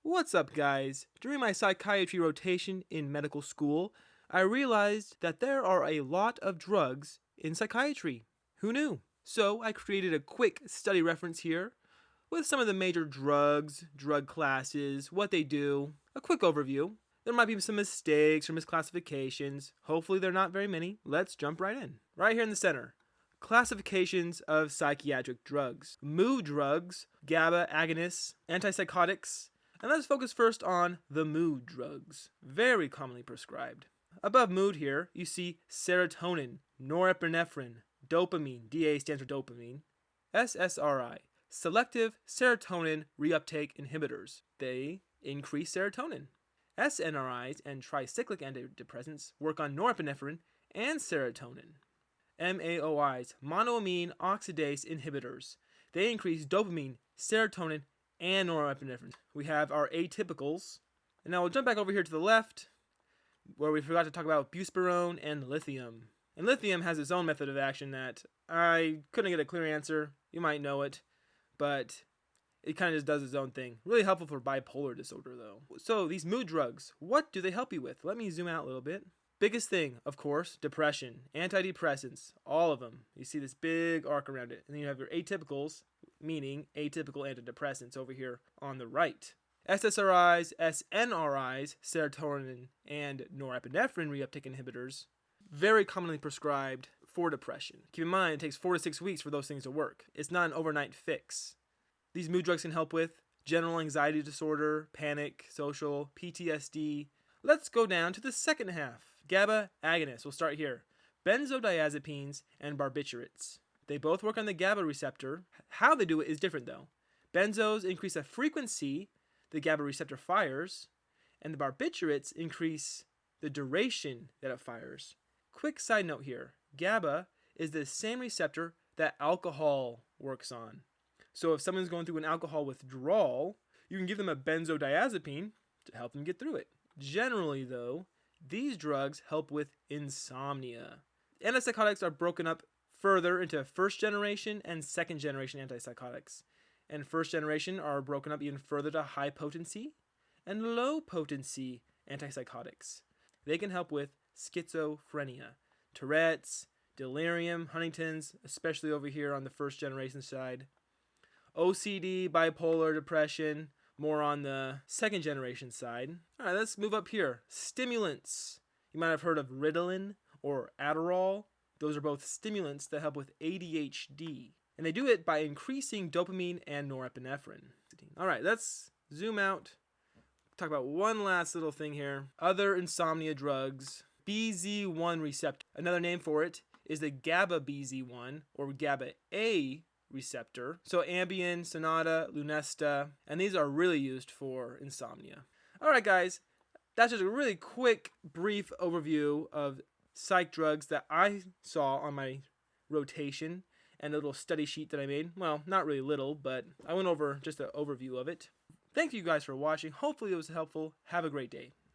What's up, guys? During my psychiatry rotation in medical school, I realized that there are a lot of drugs in psychiatry. Who knew? So I created a quick study reference here with some of the major drugs, drug classes, what they do, a quick overview. There might be some mistakes or misclassifications. Hopefully they're not very many. Let's jump right in. Right here in the center. Classifications of psychiatric drugs. Mood drugs, GABA agonists, antipsychotics, and let's focus first on the mood drugs, very commonly prescribed. Above mood here, you see serotonin, norepinephrine, dopamine, DA stands for dopamine, SSRI, selective serotonin reuptake inhibitors. They increase serotonin. SNRIs and tricyclic antidepressants work on norepinephrine and serotonin. MAOIs, monoamine oxidase inhibitors. They increase dopamine, serotonin, and norepinephrine. We have our atypicals. And now we'll jump back over here to the left, where we forgot to talk about buspirone and lithium. And lithium has its own method of action that I couldn't get a clear answer. You might know it, but it kind of just does its own thing. Really helpful for bipolar disorder, though. So these mood drugs, what do they help you with? Let me zoom out a little bit. Biggest thing, of course, depression, antidepressants, all of them. You see this big arc around it. And then you have your atypicals, meaning atypical antidepressants over here on the right. SSRIs, SNRIs, serotonin and norepinephrine reuptake inhibitors, very commonly prescribed for depression. Keep in mind, it takes 4 to 6 weeks for those things to work. It's not an overnight fix. These mood drugs can help with general anxiety disorder, panic, social, PTSD. Let's go down to the second half. GABA agonists, we'll start here. Benzodiazepines and barbiturates. They both work on the GABA receptor. How they do it is different though. Benzos increase the frequency the GABA receptor fires, and the barbiturates increase the duration that it fires. Quick side note here, GABA is the same receptor that alcohol works on. So if someone's going through an alcohol withdrawal, you can give them a benzodiazepine to help them get through it. Generally though, these drugs help with insomnia. Antipsychotics are broken up further into first generation and second generation antipsychotics. And first generation are broken up even further to high potency and low potency antipsychotics. They can help with schizophrenia, Tourette's, delirium, Huntington's, especially over here on the first generation side, OCD, bipolar depression, more on the second generation side. All right, let's move up here. Stimulants. You might have heard of Ritalin or Adderall. Those are both stimulants that help with ADHD. And they do it by increasing dopamine and norepinephrine. All right, let's zoom out. Talk about one last little thing here. Other insomnia drugs. BZ1 receptor. Another name for it is the GABA BZ1 or GABA A receptor. So Ambien, Sonata, Lunesta, and these are really used for insomnia. All right, guys, that's just a really quick, brief overview of psych drugs that I saw on my rotation and a little study sheet that I made. Well, not really little, but I went over just an overview of it. Thank you guys for watching. Hopefully it was helpful. Have a great day.